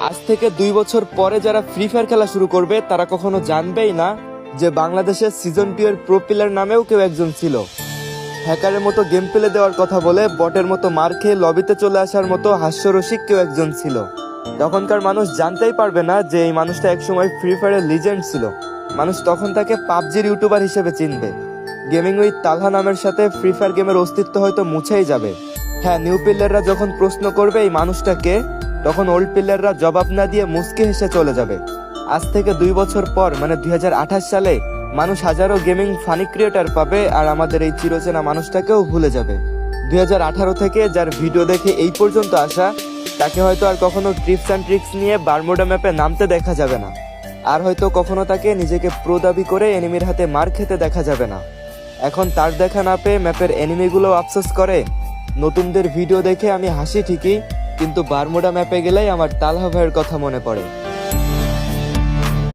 আজ থেকে 2 বছর পরে যারা ফ্রি ফায়ার খেলা শুরু করবে তারা কখনো জানবেই না যে বাংলাদেশের সিজন 2 এর প্রো প্লেয়ার নামেও কেউ একজন ছিল। হ্যাকারের মতো গেম প্লে দেওয়ার কথা বলে বটের মতো মার খেয়ে লবিতে চলে আসার মতো হাস্যরসিক কেউ একজন ছিল। তখনকার মানুষ জানতেই পারবে না যে এই মানুষটা একসময় ফ্রি ফায়ারের লিজেন্ড ছিল। মানুষ তখন তাকে পাবজির ইউটিউবার হিসেবে চিনবে। গেমিং উইথ তালহা নামের সাথে ফ্রি ফায়ার গেমের অস্তিত্ব হয়তো মুছেই যাবে। হ্যাঁ, নিউ প্লেয়াররা যখন প্রশ্ন করবে এই মানুষটাকে, তখন ওল্ড প্লেয়াররা জবাব না দিয়ে মুচকি হেসে চলে যাবে। আজ থেকে 2 বছর পর মানে 2028 সালে মানুষ হাজারো গেমিং ফানি ক্রিয়েটার পাবে আর আমাদের এই চিরচেনা মানুষটাকেও ভুলে যাবে। 2018 থেকে যার ভিডিও দেখে এই পর্যন্ত আসা, তাকে হয়তো আর কখনো ট্রিপস অ্যান্ড ট্রিক্স নিয়ে বারমুডা ম্যাপে নামতে দেখা যাবে না। আর হয়তো কখনো তাকে নিজেকে প্রো দাবি করে এনিমির হাতে মার খেতে দেখা যাবে না। এখন তার দেখা না পেয়ে ম্যাপের এনিমিগুলো আফসোস করে। নতুনদের ভিডিও দেখে আমি হাসি ঠিকই, কিন্তু বারমুডা ম্যাপে গেলেই আমার তালহা ভাইয়ের কথা মনে পড়ে।